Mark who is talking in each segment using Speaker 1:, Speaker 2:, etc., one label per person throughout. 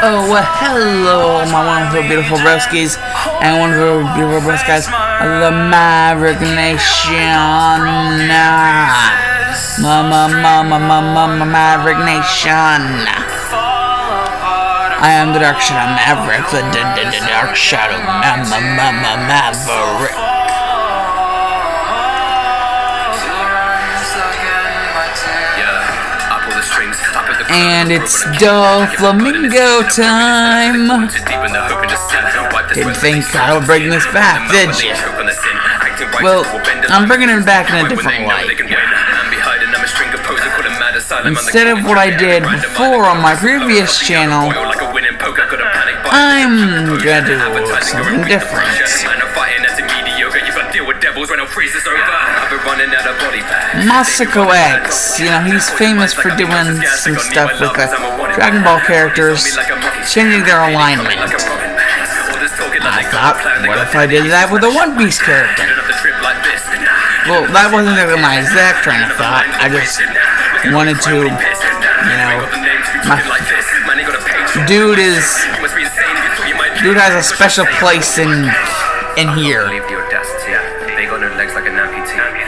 Speaker 1: Oh, well, hello, my wonderful, beautiful broskies, and wonderful, beautiful broskies of the Maverick Nation. Maverick Nation. I am the Dark Shadow Maverick, the Dark Shadow Maverick. And it's Doflamingo time. Didn't think I would bring this back, did you? Well, I'm bringing it back in a different way. Instead of what I did before on my previous channel, I'm gonna do something different. Masako X, you know, he's famous for doing some stuff with the Dragon Ball characters, changing their alignment. I thought, what if I did that with a One Piece character? Well, that wasn't really my exact train of thought. I just wanted to, you know, dude has a special place in here.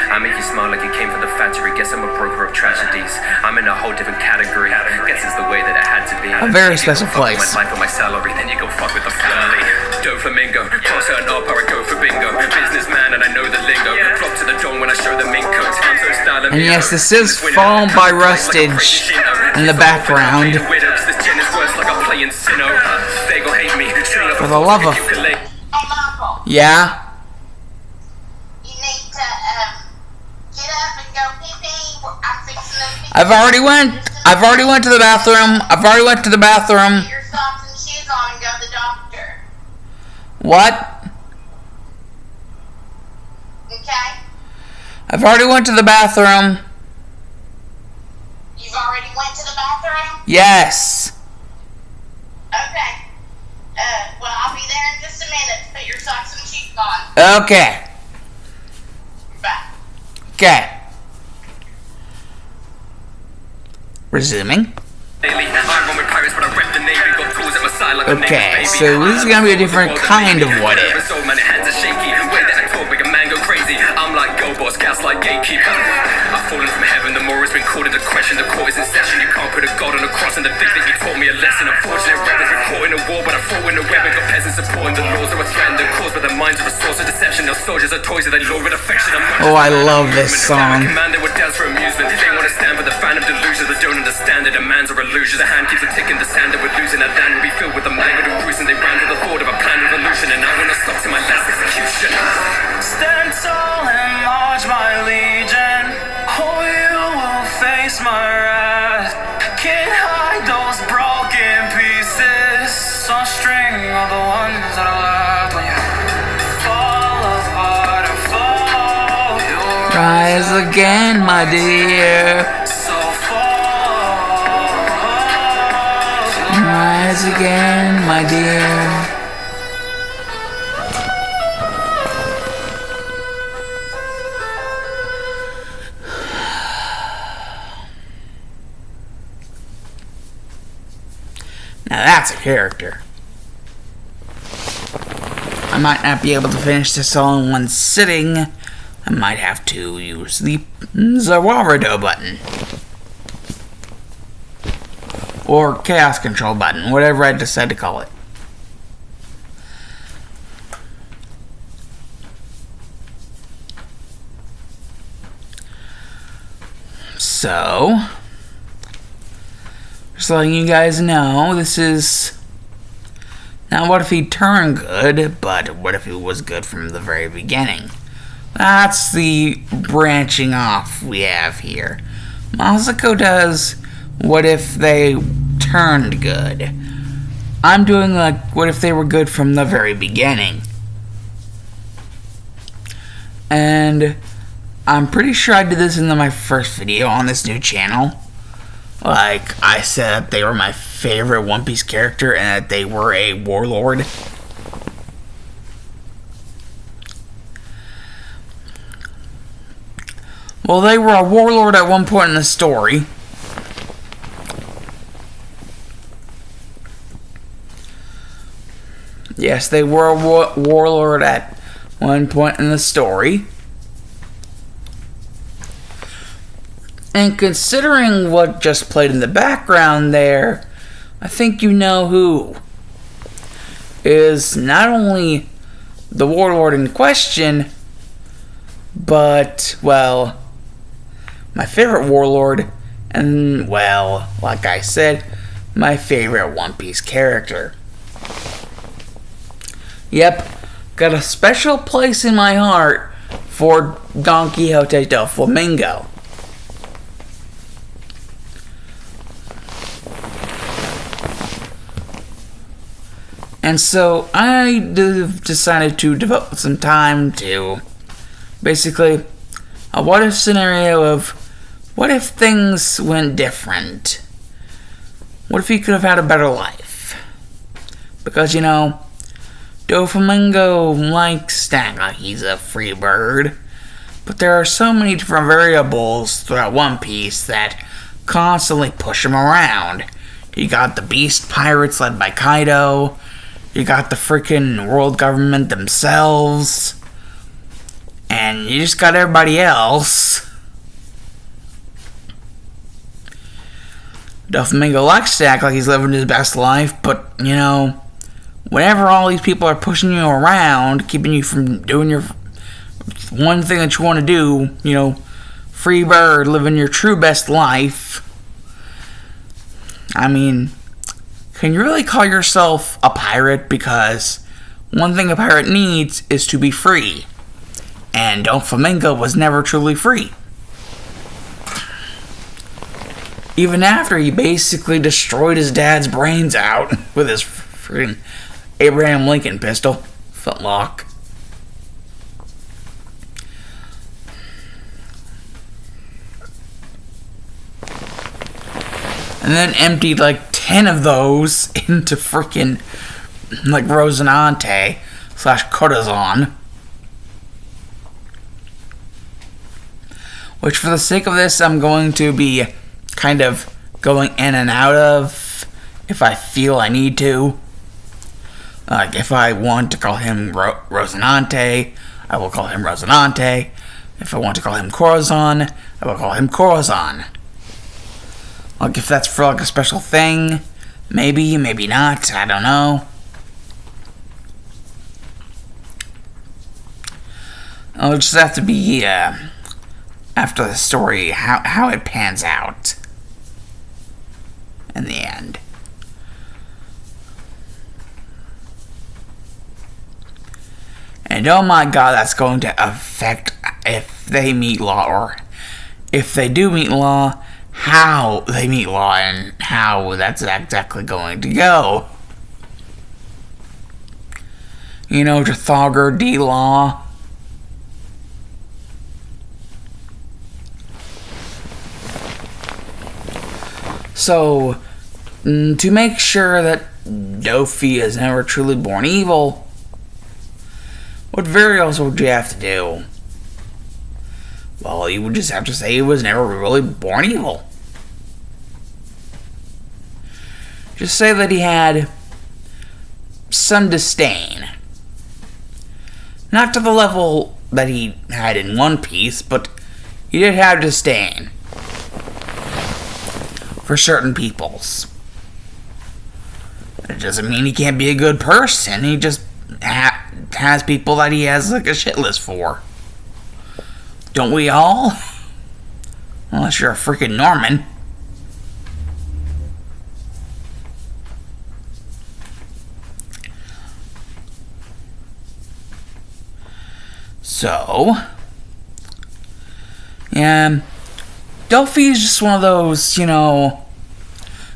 Speaker 2: I make you smile like you came from the factory. Guess I'm a broker of tragedies. I'm in a whole different category. Guess it's the way that it had to be.
Speaker 1: A very special place.
Speaker 2: My life and my salary, then you go fuck with the family. Doflamingo, cross her and up or I go for bingo. Businessman and I know the lingo. Flock to the dawn when I show the mink coat.
Speaker 1: And yes, this is Fallen by Rustage in the background. For the love of... Yeah? I've already went to the bathroom. Get your socks and shoes on and go to the doctor. What? Okay. I've already went to the bathroom. You've already went to the bathroom? Yes. Okay. Well, I'll be there in just a minute. Put your socks and shoes on. Okay. Bye. Okay. Resuming. Okay, so this is gonna be a different kind of what if. I'm like go boss, gaslight gatekeeper. I've fallen from heaven, the more has been called into question. The court is in session, you can't put a god on a cross. And the thing that you taught me a lesson. Unfortunate rebels been caught in a war, but I fought in a web and got peasants supporting the laws that were threatened and caused by the minds of a source of deception. Now soldiers are toys that they lure with affection. Oh, I love this song. They would dance for amusement. They want to stand for the phantom delusions that don't understand the demands or illusions. The hand keeps a tick in the sand that we're losing. Our land will be filled with the mangled and bruising. They ran with the thought of a planned revolution, and I want to stop to my last execution. Stand tall and march, my legion. Oh, you will face my wrath. Can't hide those broken pieces. So string are the ones that are left when you fall apart and fall. Rise again, my dear. So fall. Rise again, my dear. Now that's a character. I might not be able to finish this all in one sitting. I might have to use the Zawarado button. Or Chaos Control button, whatever I decide to call it. So... just letting you guys know, this is not what if he turned good, but what if he was good from the very beginning. That's the branching off we have here. Masako does what if they turned good. I'm doing like what if they were good from the very beginning. And I'm pretty sure I did this in my first video on this new channel. Like, I said that they were my favorite One Piece character and that they were a warlord. Well, they were a warlord at one point in the story.
Speaker 3: Yes, they were a warlord at one point in the story. And considering what just played in the background there, I think you know who is not only the warlord in question, but, well, my favorite warlord, and, well, like I said, my favorite One Piece character. Yep, got a special place in my heart for Donquiote Doflamingo. And so I decided to devote some time to basically a what if scenario of what if things went different? What if he could have had a better life? Because, you know, Doflamingo likes to act like he's a free bird, but there are so many different variables throughout One Piece that constantly push him around. You got the beast pirates led by Kaido. You got the freaking world government themselves. And you just got everybody else. Doflamingo likes to act like he's living his best life, but, you know, whenever all these people are pushing you around, keeping you from doing your one thing that you want to do, you know, free bird, living your true best life, I mean, can you really call yourself a pirate? Because one thing a pirate needs is to be free. And Doflamingo was never truly free. Even after he basically destroyed his dad's brains out with his freaking Abraham Lincoln pistol, flintlock. And then emptied like 10 of those into freaking like Rosinante / Corazon. Which, for the sake of this, I'm going to be kind of going in and out of if I feel I need to. Like, if I want to call him Rosinante, I will call him Rosinante. If I want to call him Corazon, I will call him Corazon. Like, if that's for, like, a special thing, maybe, maybe not, I don't know. It'll just have to be, after the story, how it pans out in the end. And oh my god, that's going to affect if they meet Law, or if they do meet Law, how they meet Law, and how that's exactly going to go. You know, Trafalgar D. Law. So, to make sure that Dofi is never truly born evil, what variables would you have to do? Well, you would just have to say he was never really born evil. Just say that he had some disdain. Not to the level that he had in One Piece, but he did have disdain for certain peoples. It doesn't mean he can't be a good person. He just has people that he has like a shit list for. Don't we all? Unless you're a freaking Norman. So, yeah, Dofi is just one of those, you know,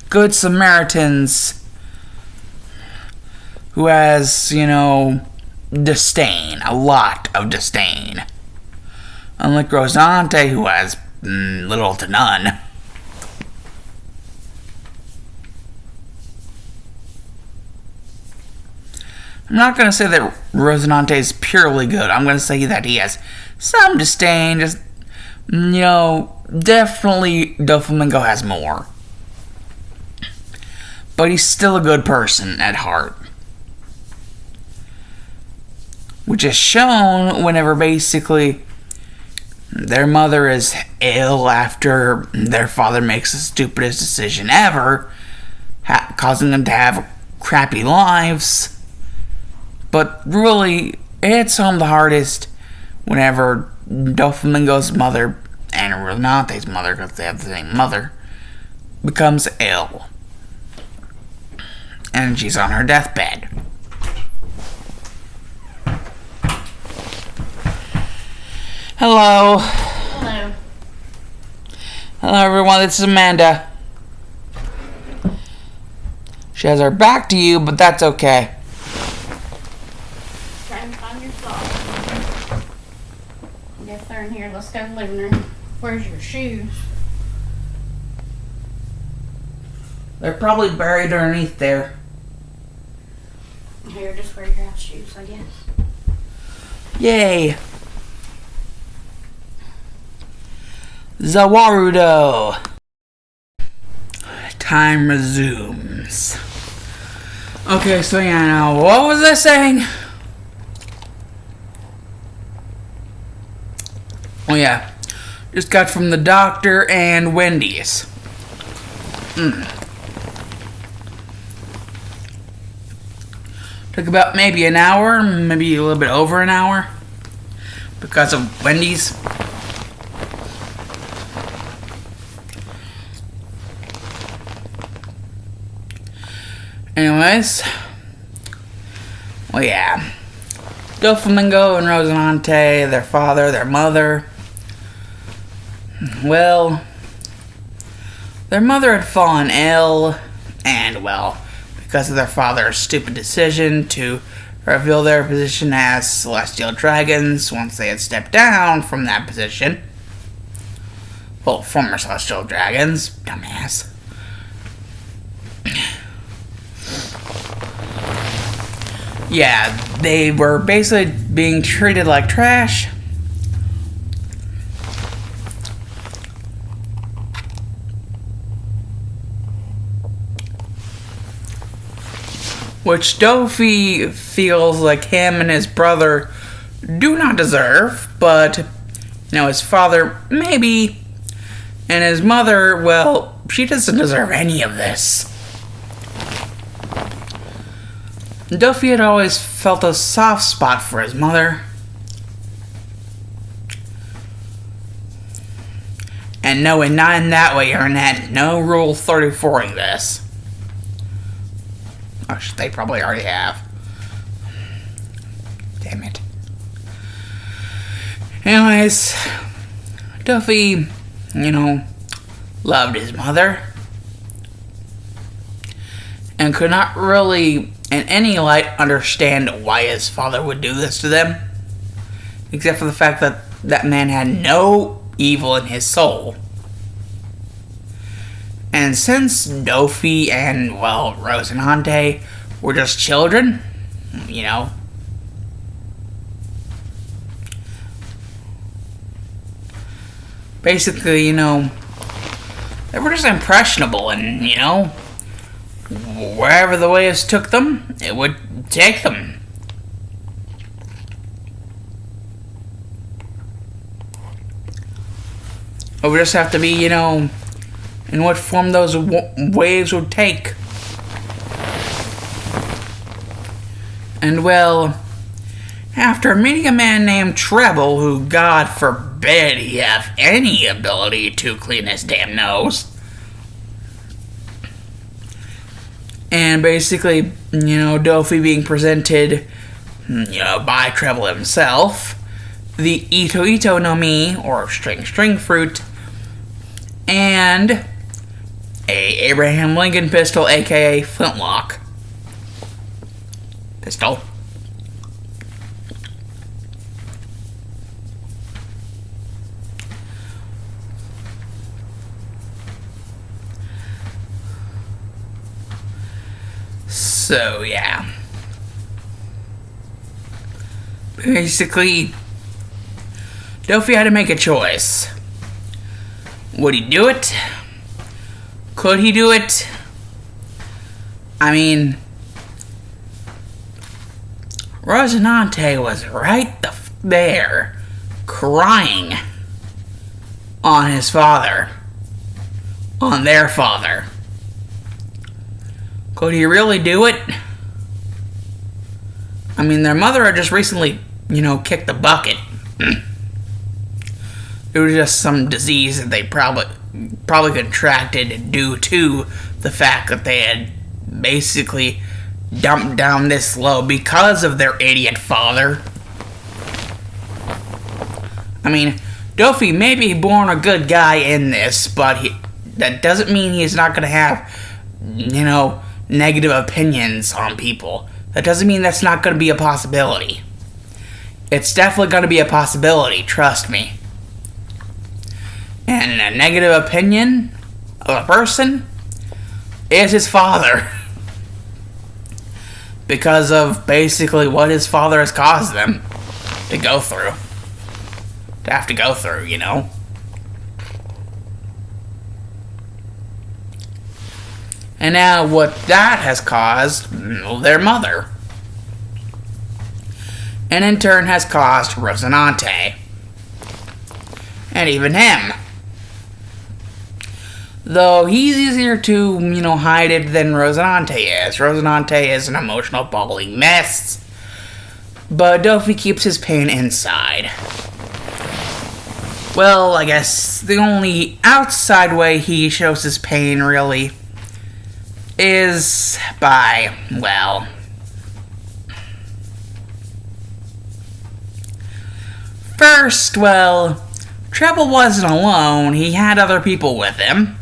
Speaker 3: good Samaritans who has, you know, disdain, a lot of disdain. Unlike Rosinante, who has little to none. I'm not going to say that Rosinante is purely good. I'm going to say that he has some disdain, just, you know, definitely Doflamingo has more. But he's still a good person at heart. which is shown whenever basically their mother is ill after their father makes the stupidest decision ever, causing them to have crappy lives. But really, it's home the hardest whenever Doflamingo's mother and Rosinante's mother, because they have the same mother, becomes ill. And she's on her deathbed. Hello.
Speaker 4: Hello.
Speaker 3: Hello, everyone. This is Amanda. She has her back to you, but that's okay.
Speaker 4: Try and find your socks. I guess they're in here. Let's go to the living room. Where's your shoes?
Speaker 3: They're probably buried underneath there.
Speaker 4: Here, just wear your house shoes, I guess.
Speaker 3: Yay. Zawarudo. Time resumes. Okay, so yeah, now what was I saying? Oh yeah, just got from the doctor and Wendy's. Took about maybe an hour, maybe a little bit over an hour, because of Wendy's. Anyways, well, yeah, Doflamingo and Rosinante, their father, their mother. Well, their mother had fallen ill, and well, because of their father's stupid decision to reveal their position as celestial dragons once they had stepped down from that position. Well, former celestial dragons, dumbass. Yeah, they were basically being treated like trash. Which Dofi feels like him and his brother do not deserve, but, you know, his father, maybe, and his mother, well, she doesn't deserve any of this. Dofi had always felt a soft spot for his mother. And no, and not in that way, Ernest. No Rule 34ing this. Oh, they probably already have. Damn it. Anyways, Duffy, you know, loved his mother. And could not really, in any light, understand why his father would do this to them. Except for the fact that that man had no evil in his soul. And since Dofi and, well, Rosinante were just children, you know, basically, you know, they were just impressionable and, you know, wherever the waves took them, it would take them. It would just have to be, you know, in what form those waves would take. And well, after meeting a man named Treble, who, God forbid he have any ability to clean his damn nose, and basically, you know, Dofi being presented, you know, by Treble himself, the Ito Ito no Mi, or string fruit, and a Abraham Lincoln pistol, aka flintlock pistol. So, yeah. Basically, Dofi had to make a choice. Would he do it? Could he do it? I mean, Rosinante was right there, crying on his father, on their father. Could he really do it? I mean, their mother had just recently, kicked the bucket. It was just some disease that they probably contracted due to the fact that they had basically dumped down this low because of their idiot father. I mean, Dofi may be born a good guy in this, but that doesn't mean he's not going to have, negative opinions on people. That doesn't mean that's not going to be a possibility. It's definitely going to be a possibility, trust me. And a negative opinion of a person is his father. Because of basically what his father has caused them to go through. To have to go through, And now what that has caused, their mother. And in turn has caused Rosinante. And even him. Though he's easier to, hide it than Rosinante is. Rosinante is an emotional bawling mess. But Dofi keeps his pain inside. Well, I guess the only outside way he shows his pain, really, is by, first, Treble wasn't alone. He had other people with him.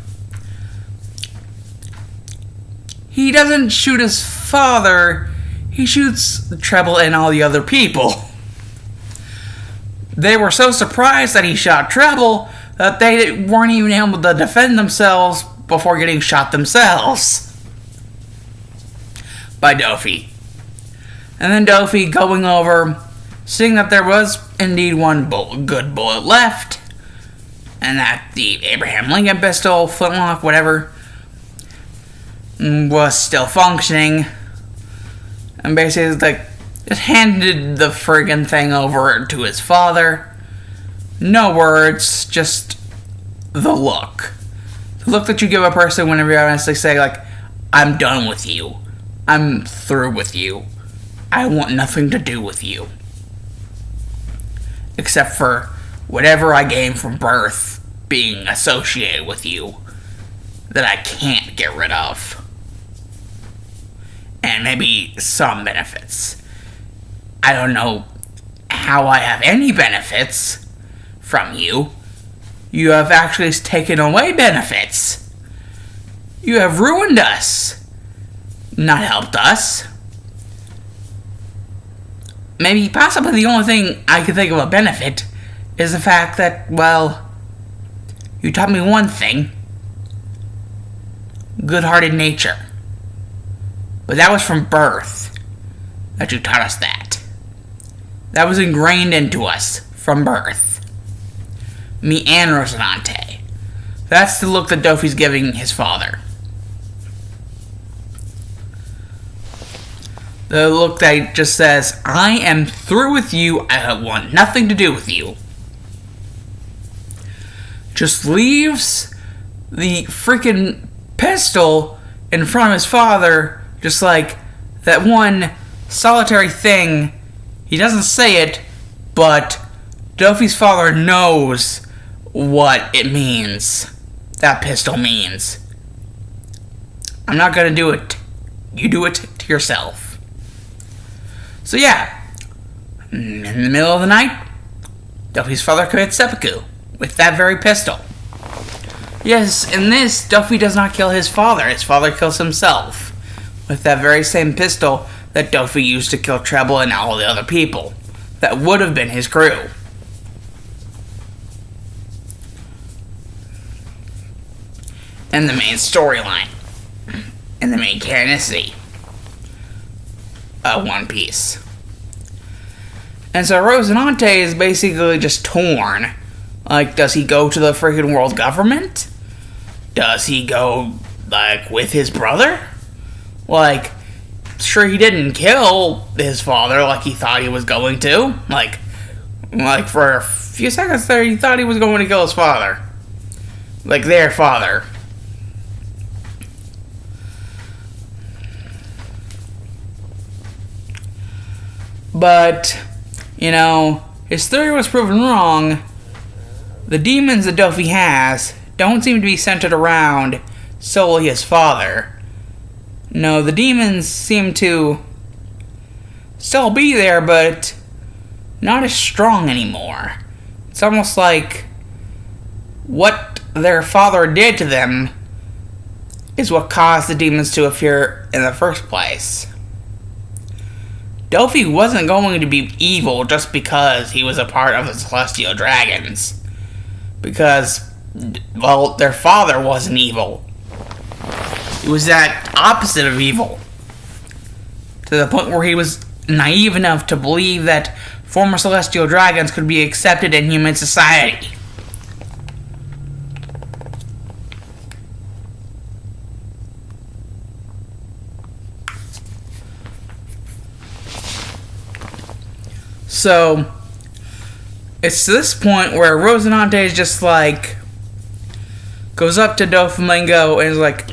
Speaker 3: He doesn't shoot his father, he shoots Treble and all the other people. They were so surprised that he shot Treble that they weren't even able to defend themselves before getting shot themselves by Dofi. And then Dofi going over, seeing that there was indeed one good bullet left, and that the Abraham Lincoln pistol, flintlock, whatever, was still functioning, and basically just handed the friggin' thing over to his father. No words, just the look. The look that you give a person whenever you honestly say, I'm done with you. I'm through with you. I want nothing to do with you. Except for whatever I gained from birth being associated with you that I can't get rid of. And maybe some benefits. I don't know how I have any benefits from you. You have actually taken away benefits. You have ruined us. Not helped us. Maybe possibly the only thing I can think of a benefit is the fact that, you taught me one thing. Good-hearted nature. But that was from birth that you taught us that. That was ingrained into us from birth. Me and Rosinante. That's the look that Dofi's giving his father. The look that just says, I am through with you, I want nothing to do with you. Just leaves the freaking pistol in front of his father, just like that one solitary thing. He doesn't say it, but Dofi's father knows what it means. That pistol means. I'm not gonna do it. You do it to yourself. So yeah, in the middle of the night, Dofi's father commits seppuku with that very pistol. Yes, in this, Dofi does not kill his father. His father kills himself with that very same pistol that Dofi used to kill Treble and all the other people that would have been his crew. And the main storyline, and the main canonicity of One Piece. And so Rosinante is basically just torn. Does he go to the freaking world government? Does he go, with his brother? sure he didn't kill his father like he thought he was going to. Like for a few seconds there, he thought he was going to kill his father. Like their father. But, you know, his theory was proven wrong. The demons that Dofi has don't seem to be centered around solely his father. No, the demons seem to still be there, but not as strong anymore. It's almost like what their father did to them is what caused the demons to appear in the first place. Dofi wasn't going to be evil just because he was a part of the Celestial Dragons. Because, well, their father wasn't evil. He was that opposite of evil. To the point where he was naive enough to believe that former Celestial Dragons could be accepted in human society. So, it's to this point where Rosinante is just like, goes up to Doflamingo and is like,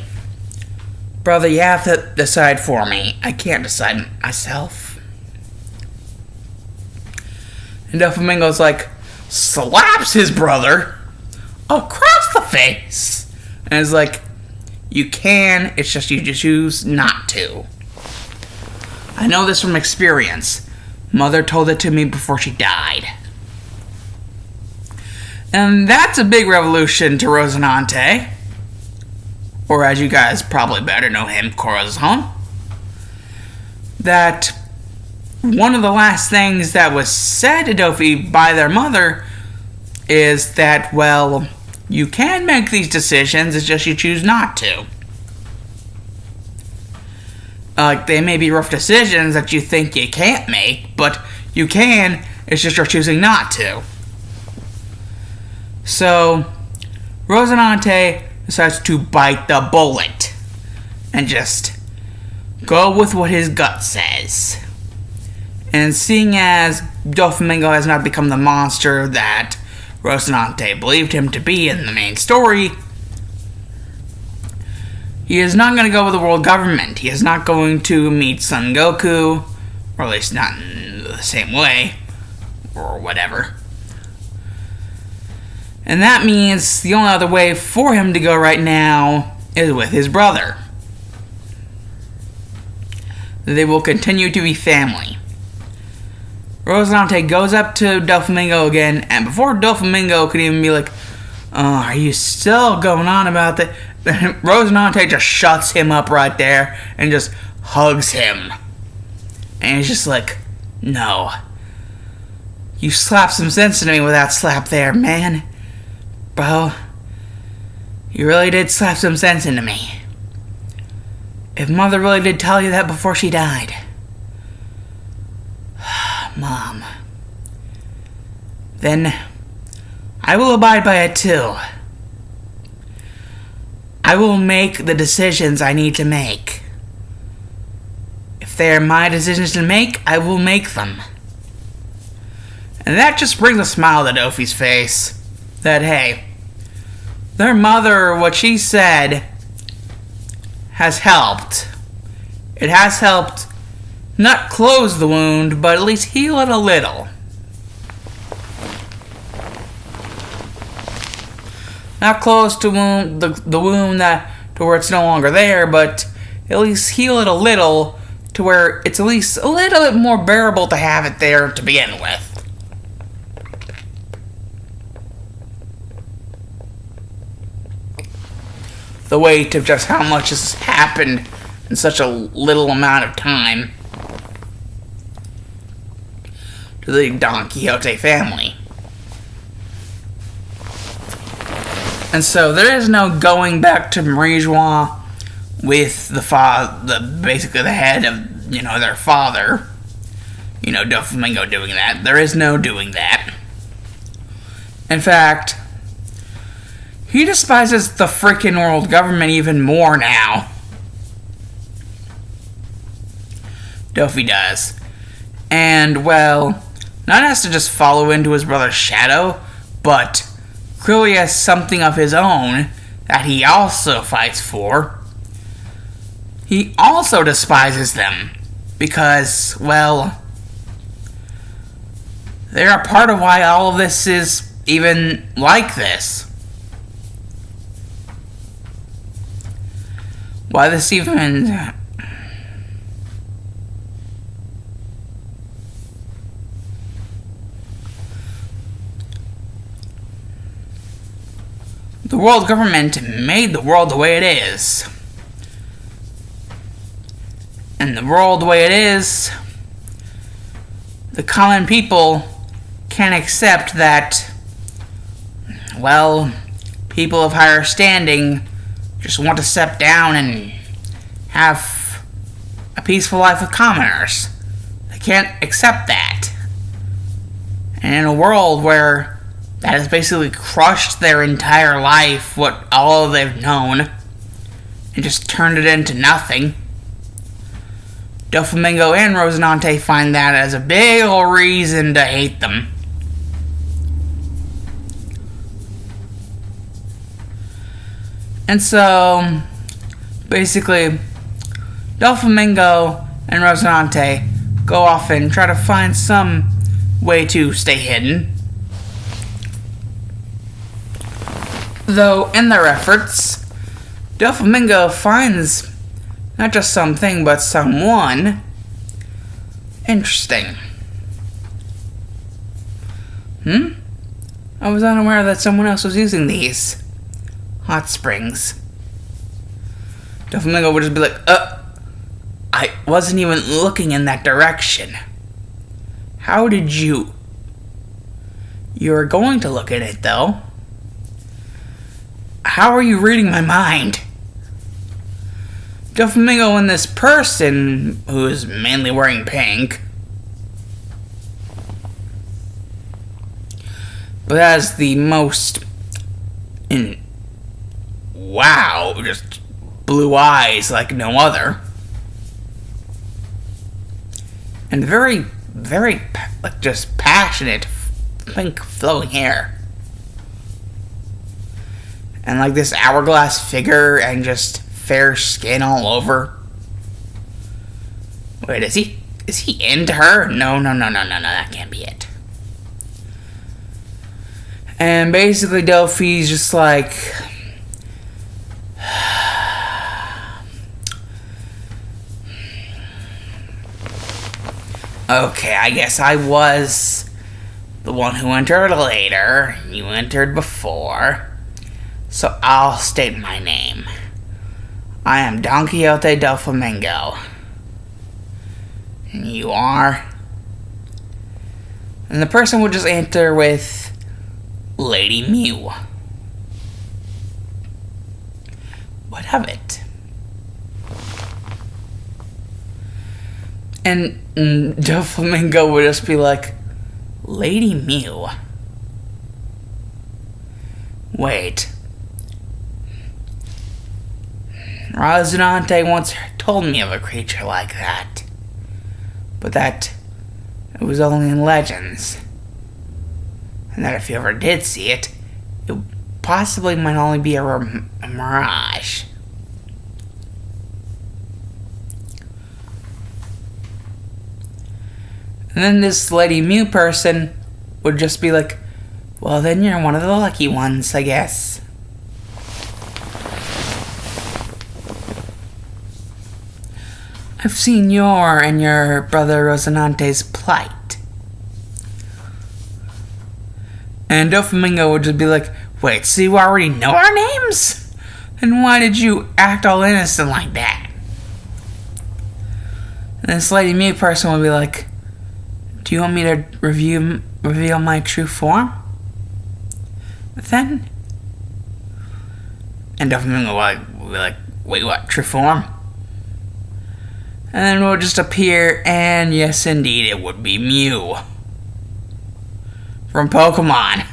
Speaker 3: brother, you have to decide for me. I can't decide myself. And Doflamingo's like, slaps his brother across the face. And is like, you can, it's just you just choose not to. I know this from experience. Mother told it to me before she died. And that's a big revolution to Rosinante. Or as you guys probably better know him, Corazon. That one of the last things that was said to Dofi by their mother is that, well, you can make these decisions, it's just you choose not to. They may be rough decisions that you think you can't make, but you can, it's just you're choosing not to. So, Rosinante decides to bite the bullet and just go with what his gut says. And seeing as Doflamingo has not become the monster that Rosinante believed him to be in the main story, he is not going to go with the world government. He is not going to meet Son Goku, or at least not in the same way, or whatever. And that means the only other way for him to go right now is with his brother. They will continue to be family. Rosinante goes up to Doflamingo again, and before Doflamingo could even be like, oh, are you still going on about that? Rosinante just shuts him up right there and just hugs him. And he's just like, no. You slapped some sense into me with that slap there, man. Bro, you really did slap some sense into me. If Mother really did tell you that before she died. Mom. Then I will abide by it too. I will make the decisions I need to make. If they are my decisions to make, I will make them. And that just brings a smile to Dofi's face. That, hey, their mother, what she said, has helped. It has helped not close the wound, but at least heal it a little. Not close to the wound that to where it's no longer there, but at least heal it a little to where it's at least a little bit more bearable to have it there to begin with. The weight of just how much has happened in such a little amount of time to the Donquiote family. And so there is no going back to Marijois with basically the head of, their father. Doflamingo doing that. There is no doing that. In fact, he despises the freaking world government even more now. Dofi does. And, well, not has to just follow into his brother's shadow, but clearly has something of his own that he also fights for. He also despises them because, well, they're a part of why all of this is even like this. Why this even... The world government made the world the way it is. And the world the way it is, the common people can't accept that, well, people of higher standing just want to step down and have a peaceful life with commoners. They can't accept that. And in a world where that has basically crushed their entire life, what all they've known, and just turned it into nothing, Doflamingo and Rosinante find that as a big ol' reason to hate them. And so, basically, Doflamingo and Rosinante go off and try to find some way to stay hidden. Though, in their efforts, Doflamingo finds not just something, but someone interesting. I was unaware that someone else was using these hot springs. Doflamingo would just be like, I wasn't even looking in that direction. How did you? You were going to look at it, though. How are you reading my mind? Doflamingo and this person, who is mainly wearing pink, but has the most, wow, just blue eyes like no other. And very, very, just passionate, pink flowing hair. And like this hourglass figure and just fair skin all over. Wait, is he into her? No, that can't be it. And basically Dofi's just like, okay, I guess I was the one who entered later. You entered before. So I'll state my name. I am Donquiote Doflamingo. And you are? And the person would just answer with Lady Mew. What of it? And Doflamingo would just be like, Lady Mew? Wait. Rosinante once told me of a creature like that. But that it was only in legends. And that if you ever did see it, it possibly might only be a mirage. And then this Lady Mew person would just be like, well, then you're one of the lucky ones, I guess. I've seen your and your brother Rosinante's plight. And Doflamingo would just be like, wait, so you already know our names? Then why did you act all innocent like that? And this Lady Mew person would be like, do you want me to reveal my true form? Then? And Doflamingo would be like, wait, what, true form? And then it would just appear, and yes, indeed, it would be Mew. From Pokemon.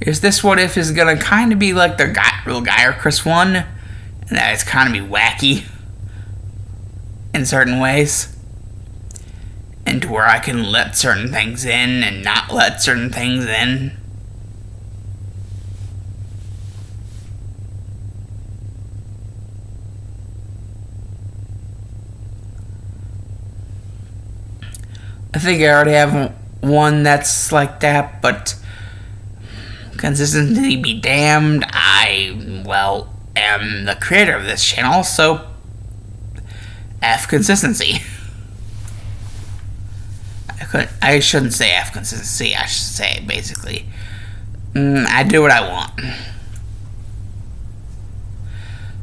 Speaker 3: Is this what if is gonna kind of be like the real Gyarados one? And that it's kind of be wacky? in certain ways. And to where I can let certain things in and not let certain things in. I think I already have one that's like that, but consistency be damned. I, well, am the creator of this channel, so F consistency. I shouldn't say F consistency, I should say basically, I do what I want.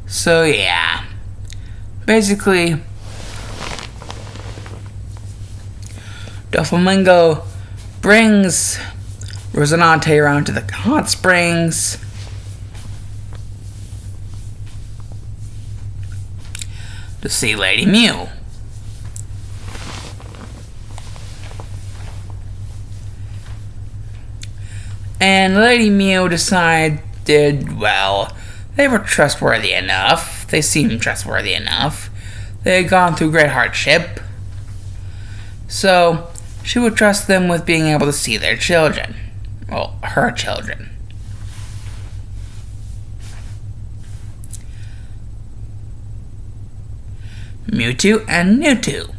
Speaker 3: So yeah, basically, Doflamingo brings Rosinante around to the hot springs. To see Lady Mew. And Lady Mew decided, well, they were trustworthy enough. They seemed trustworthy enough. They had gone through great hardship. So, she would trust them with being able to see their children. Well, her children. Mewtwo and Mewtwo.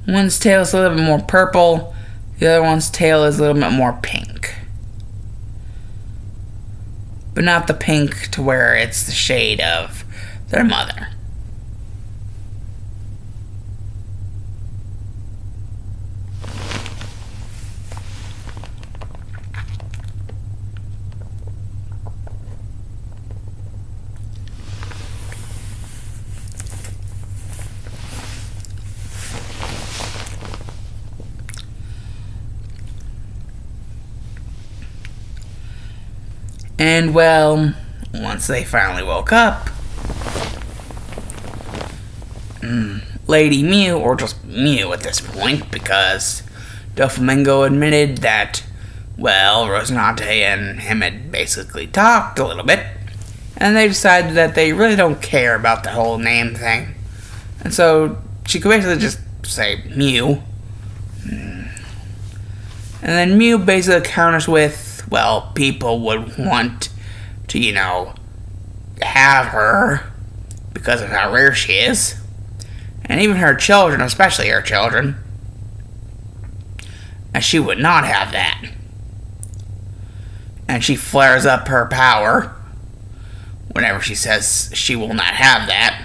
Speaker 3: One's tail is a little bit more purple, the other one's tail is a little bit more pink. But not the pink to where it's the shade of their mother. And well, once they finally woke up, Lady Mew, or just Mew at this point, because Doflamingo admitted that, well, Rosinante and him had basically talked a little bit, and they decided that they really don't care about the whole name thing. And so she could basically just say Mew. And then Mew basically counters with, well, people would want to, have her because of how rare she is. And even her children, especially her children. And she would not have that. And she flares up her power whenever she says she will not have that.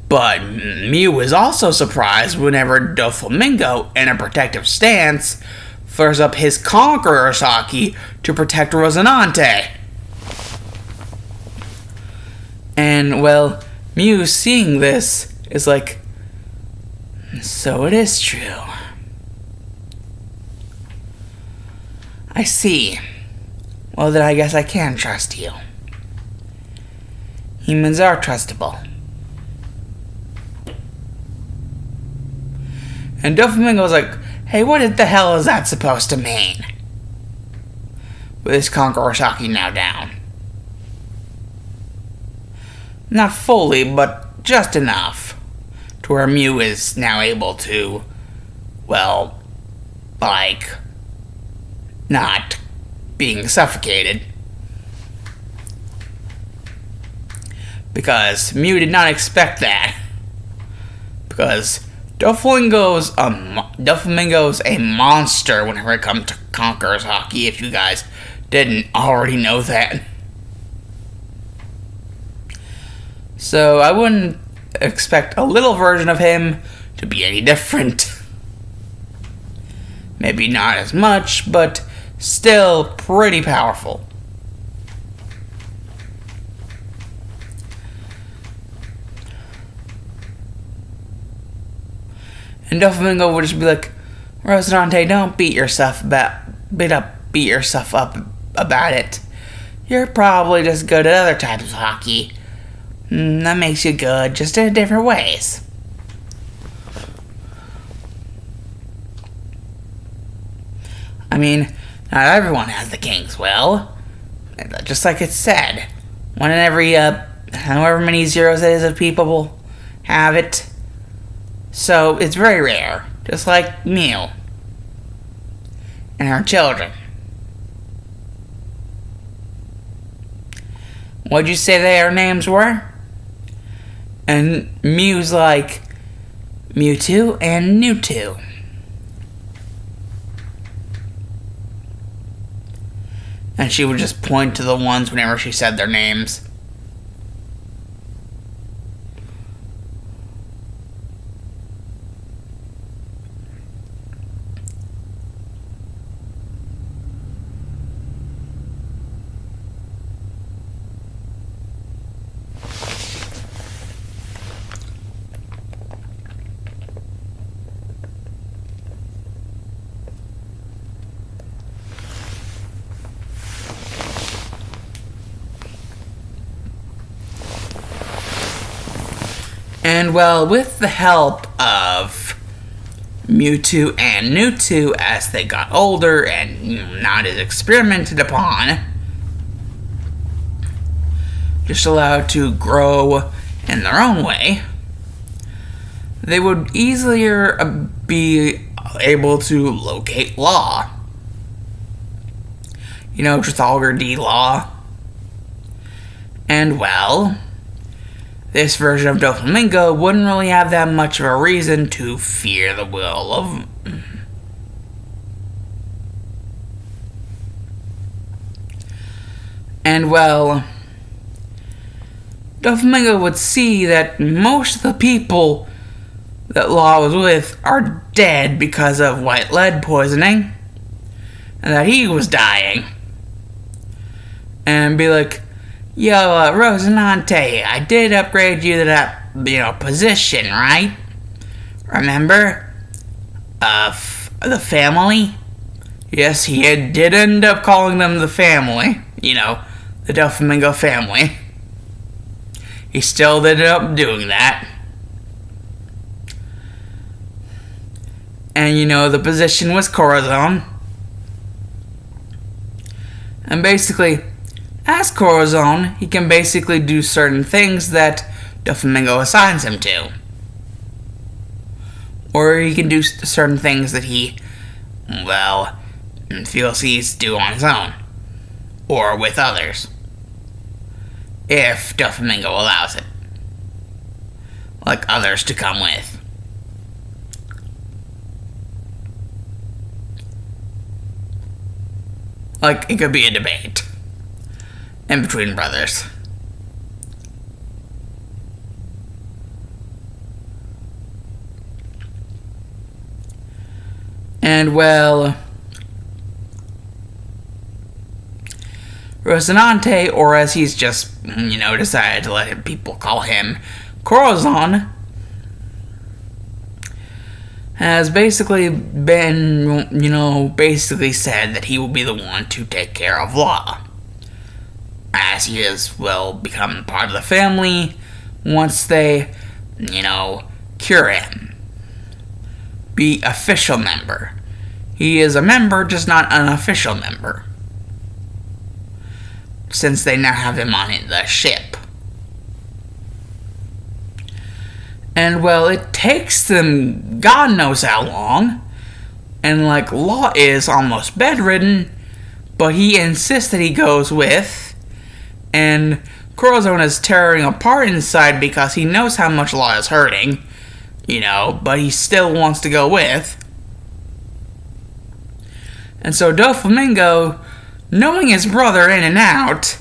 Speaker 3: But Mew is also surprised whenever Doflamingo, in a protective stance, flares up his Conqueror's Haki to protect Rosinante. And, well, Mew seeing this is like, so it is true. I see. Well, then I guess I can trust you. Humans are trustable. And Doflamingo's like, hey, what the hell is that supposed to mean? With his Conqueror's Haki now down. Not fully, but just enough. To where Mew is now able to, well, like, not being suffocated. Because Mew did not expect that. Because Doflamingo's a monster whenever it comes to Conqueror's Haki, if you guys didn't already know that. So I wouldn't expect a little version of him to be any different. Maybe not as much, but still pretty powerful. And Doflamingo would just be like, Rosinante, don't beat yourself up about it. You're probably just good at other types of hockey. That makes you good, just in different ways. I mean, Not everyone has the king's will. Just like it said. One in every, however many zeros it is of people have it. So, it's very rare. Just like Mew. And her children. What'd you say their names were? And Mew's like, Mewtwo and Newtwo. And she would just point to the ones whenever she said their names. And well, with the help of Mewtwo and Newtwo as they got older and not as experimented upon, just allowed to grow in their own way, they would easier be able to locate Law. You know, Trafalgar D. Law. And well, this version of Doflamingo wouldn't really have that much of a reason to fear the will of... And well, Doflamingo would see that most of the people that Law was with are dead because of white lead poisoning, and that he was dying. And be like, yo, Rosinante, I did upgrade you to that, position, right? Remember? The family? Yes, he did end up calling them the family. The Doflamingo family. He still ended up doing that. And, the position was Corazon. And basically, as Corazon, he can basically do certain things that Doflamingo assigns him to. Or he can do certain things that he, feels he's do on his own. Or with others. If Doflamingo allows it. Like others to come with. Like, it could be a debate. In between brothers. And well, Rosinante, or as he's just, decided to let people call him, Corazon, has basically been, basically said that he will be the one to take care of Law. As he become part of the family once they, cure him. Be official member. He is a member, just not an official member. Since they now have him on the ship. And well, it takes them God knows how long. And Law is almost bedridden, but he insists that he goes with. And Corazon is tearing apart inside because he knows how much Law is hurting, but he still wants to go with. And so Doflamingo, knowing his brother in and out,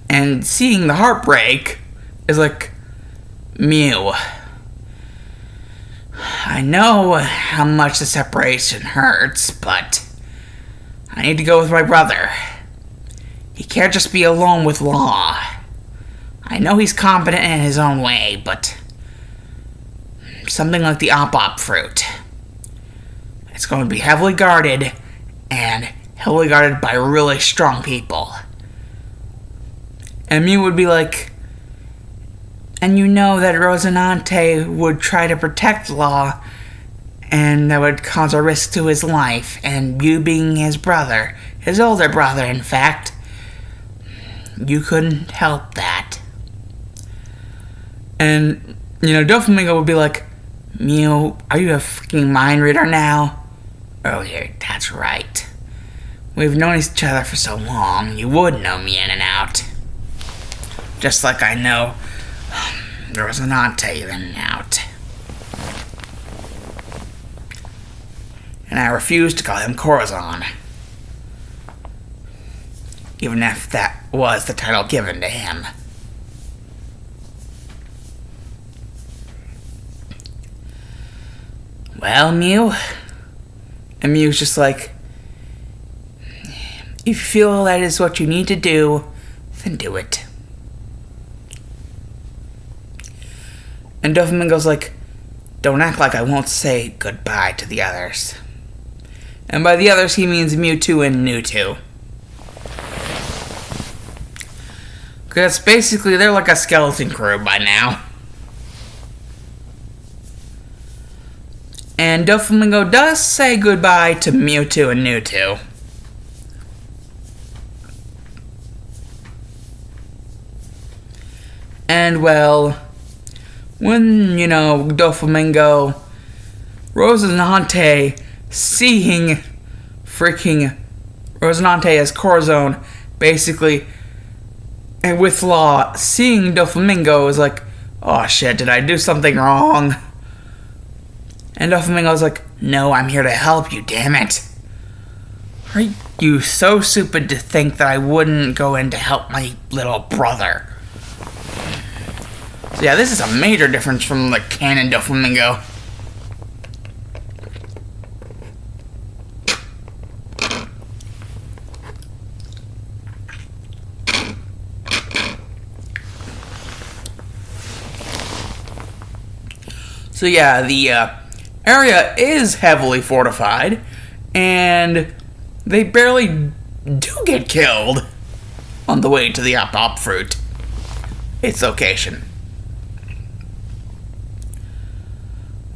Speaker 3: and seeing the heartbreak, is like, Mew, I know how much the separation hurts, but I need to go with my brother. He can't just be alone with Law. I know he's competent in his own way, but something like the op fruit. It's going to be heavily guarded, and heavily guarded by really strong people. And Mew would be like, and that Rosinante would try to protect Law, and that would cause a risk to his life, and you being his brother, his older brother, in fact, you couldn't help that. And, Doflamingo would be like, Mew, are you a fucking mind reader now? Oh, yeah, that's right. We've known each other for so long, you would know me in and out. Just like I know Rosinante in and out. And I refuse to call him Corazon. Even if that was the title given to him. Well, Mew? And Mew's just like, if you feel that is what you need to do, then do it. And Doflamingo's like, don't act like I won't say goodbye to the others. And by the others, he means Mewtwo and Newtwo. Because basically, they're like a skeleton crew by now. And Doflamingo does say goodbye to Mewtwo and Newtwo. And, well, when, Doflamingo, Rosinante, seeing freaking Rosinante as Corazon, basically, and with Law, seeing Doflamingo is like, oh shit, did I do something wrong? And Doflamingo's like, no, I'm here to help you, damn it. Are you so stupid to think that I wouldn't go in to help my little brother? So yeah, this is a major difference from the canon Doflamingo. So yeah, the area is heavily fortified, and they barely do get killed on the way to the Op Fruit, its location.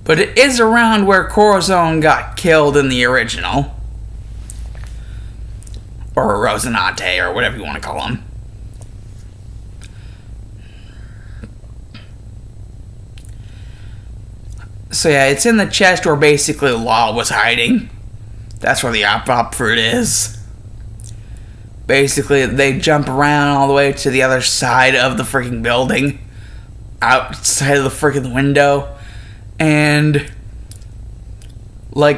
Speaker 3: But it is around where Corazon got killed in the original. Or Rosinante, or whatever you want to call him. So yeah, it's in the chest where basically Law was hiding. That's where the Op Fruit is. Basically, they jump around all the way to the other side of the freaking building. Outside of the freaking window. And,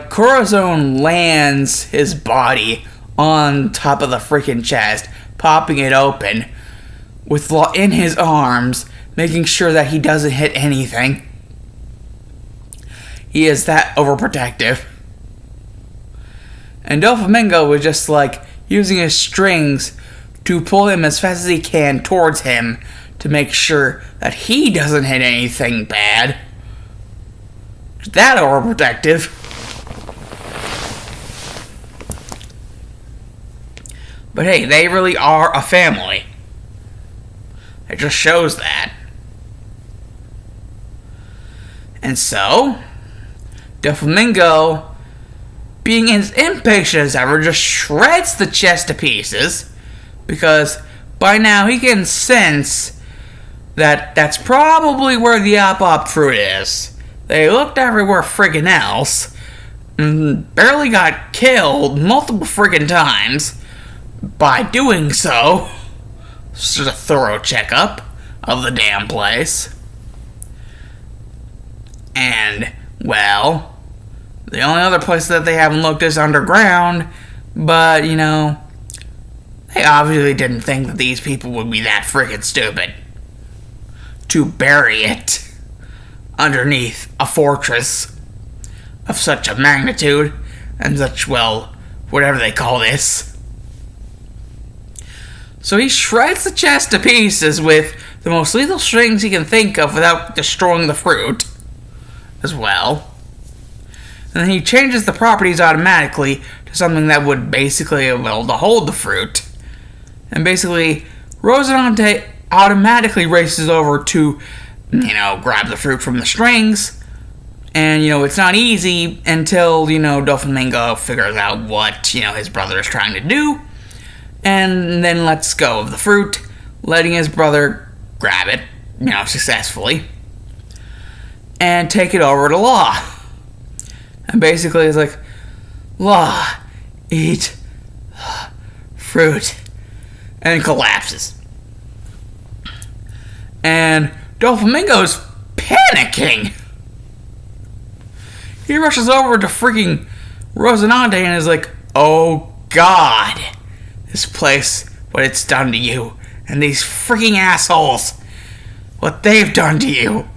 Speaker 3: Corazon lands his body on top of the freaking chest, popping it open, with Law in his arms, making sure that he doesn't hit anything. He is that overprotective. And Doflamingo was just using his strings to pull him as fast as he can towards him to make sure that he doesn't hit anything bad. That overprotective. But hey, they really are a family. It just shows that. And so, Doflamingo, being as impatient as ever, just shreds the chest to pieces, because by now he can sense that that's probably where the Op Fruit is. They looked everywhere friggin' else, and barely got killed multiple friggin' times by doing so. It's just a thorough checkup of the damn place. And, well, the only other place that they haven't looked is underground, but, they obviously didn't think that these people would be that friggin' stupid to bury it underneath a fortress of such a magnitude and such, well, whatever they call this. So he shreds the chest to pieces with the most lethal strings he can think of without destroying the fruit as well. And then he changes the properties automatically to something that would basically, to hold the fruit. And basically, Rosinante automatically races over to grab the fruit from the strings, And, it's not easy until, Doflamingo figures out what, his brother is trying to do, and then lets go of the fruit, letting his brother grab it, successfully, and take it over to Law. And basically it's like, Law, eat fruit, and collapses. And Doflamingo's panicking. He rushes over to freaking Rosinante and is like, oh God, this place, what it's done to you, and these freaking assholes, what they've done to you.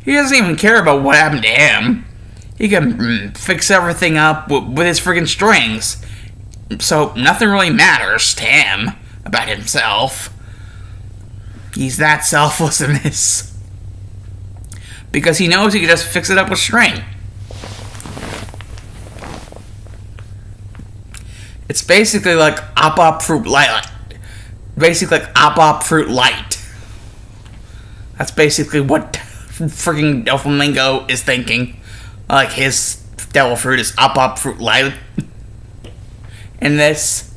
Speaker 3: He doesn't even care about what happened to him. He can fix everything up with his freaking strings. So nothing really matters to him about himself. He's that selfless in this. Because he knows he can just fix it up with string. It's basically like Op Fruit Light. Basically like Op Fruit Light. That's basically what freaking Doflamingo is thinking. Like his devil fruit is Op Fruit Light. And this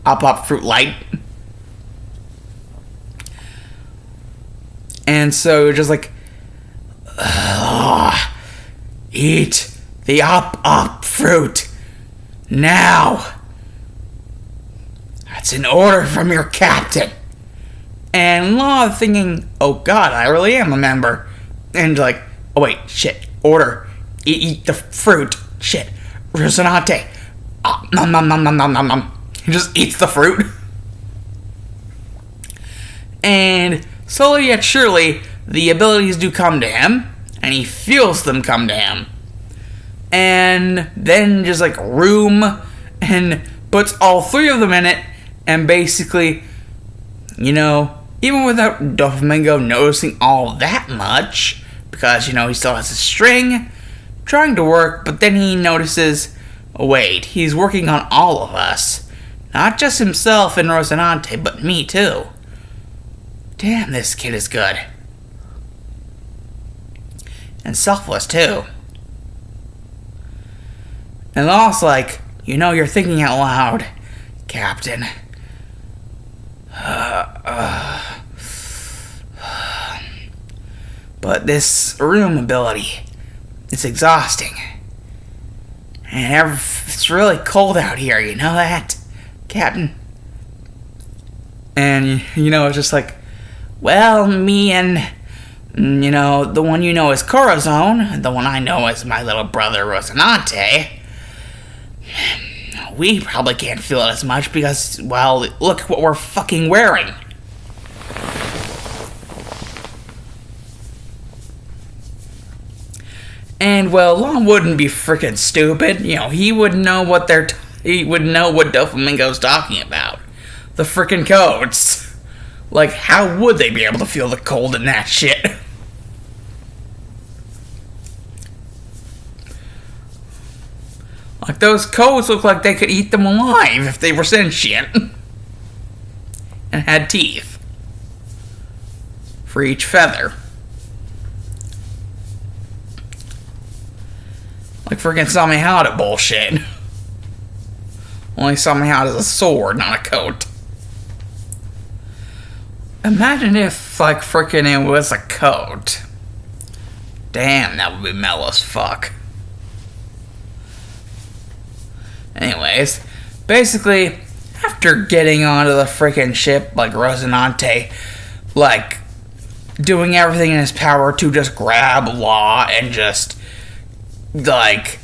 Speaker 3: Op Fruit Light. And so you're just like, eat the Op fruit now. That's an order from your captain. And Law thinking, oh God, I really am a member. And like, oh wait, shit, order, eat the fruit, shit, Rosinante, nom nom nom nom nom nom nom. He just eats the fruit. And slowly yet surely, the abilities do come to him, and he feels them come to him. And then just like room, and puts all three of them in it, and basically, even without Doflamingo noticing all that much, because, he still has a string, trying to work, but then he notices, wait, he's working on all of us. Not just himself and Rosinante, but me too. Damn, this kid is good. And selfless too. And Law's like, you're thinking out loud, Captain. But this room ability, it's exhausting. And it's really cold out here, you know that, Captain? And, it's just like, well, me and, the one is Corazon, the one I know is my little brother Rosinante. We probably can't feel it as much because, well, look what we're fucking wearing. And, well, Law wouldn't be freaking stupid. He would know what he would know what Doflamingo's talking about. The freaking codes. Like, how would they be able to feel the cold in that shit? Like, those codes look like they could eat them alive if they were sentient. And had teeth. For each feather. Like freaking Samihada bullshit. Only Samihada is a sword, not a coat. Imagine if, like, freaking it was a coat. Damn, that would be mellow as fuck. Anyways, basically, after getting onto the freaking ship, like, Rosinante, like, doing everything in his power to just grab Law and just, like,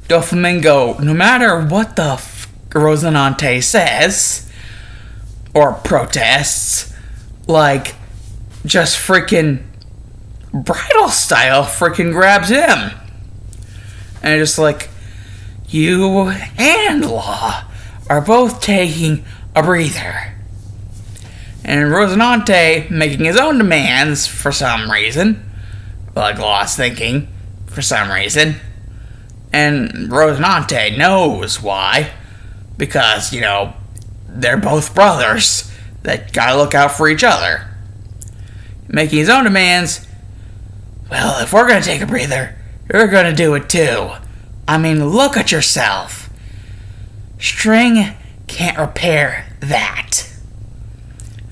Speaker 3: Doflamingo, no matter what the Rosinante says, or protests, like, just freaking bridal style freaking grabs him. And just like, you and Law are both taking a breather. And Rosinante making his own demands for some reason. Like Law's thinking, for some reason. And Rosinante knows why. Because, they're both brothers that gotta look out for each other. Making his own demands Well, if we're gonna take a breather, you're gonna do it too. I mean, look at yourself. String can't repair that.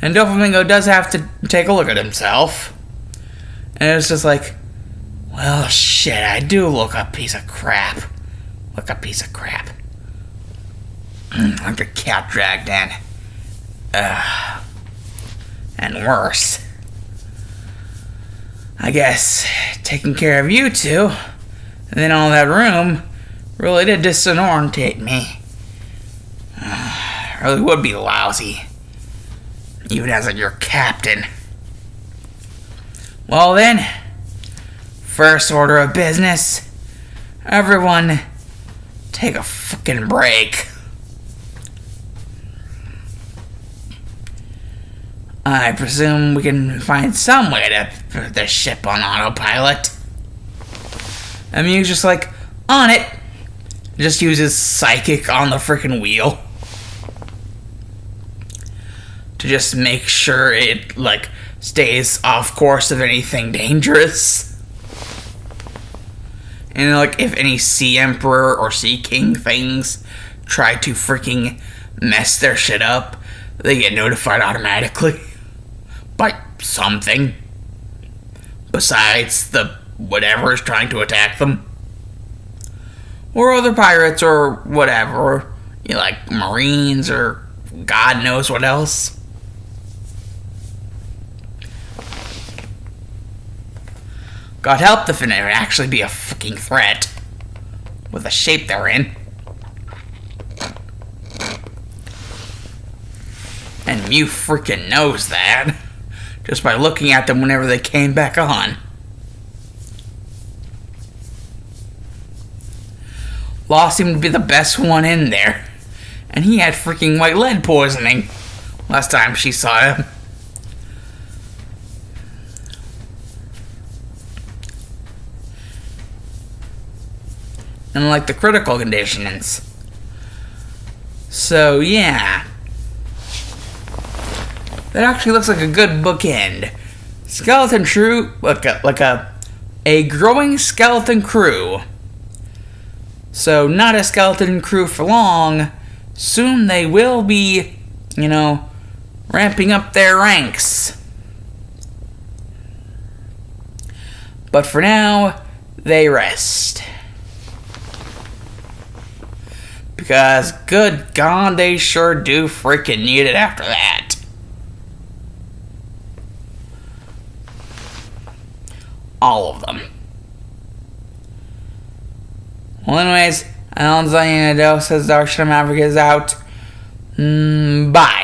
Speaker 3: And Doflamingo does have to take a look at himself. And it's just like, well, shit, I do look a piece of crap. Look a piece of crap. Like a cat dragged in. And worse. I guess taking care of you two, and then all that room, really did disorientate me. Really would be lousy. Even as your captain. Well then, first order of business, everyone take a fucking break. I presume we can find some way to put the ship on autopilot. I mean, he's just like, on it. Just uses psychic on the freaking wheel. To just make sure it, like, stays off course of anything dangerous. And, like, if any Sea Emperor or Sea King things try to freaking mess their shit up, they get notified automatically. By something. Besides the whatever is trying to attack them. Or other pirates or whatever. You know, like Marines or God knows what else. God help the Finnair actually be a fucking threat. With the shape they're in. And Mew freaking knows that. Just by looking at them whenever they came back on. Law seemed to be the best one in there. And he had freaking white lead poisoning. Last time she saw him. And like the critical conditions. So yeah. That actually looks like a good bookend. Skeleton crew, like a growing skeleton crew. So not a skeleton crew for long. Soon they will be, ramping up their ranks. But for now, they rest. Because good God, they sure do freaking need it after that. All of them. Well, anyways, Alan Zayanado says Dark Shadow Maverick is out. Bye.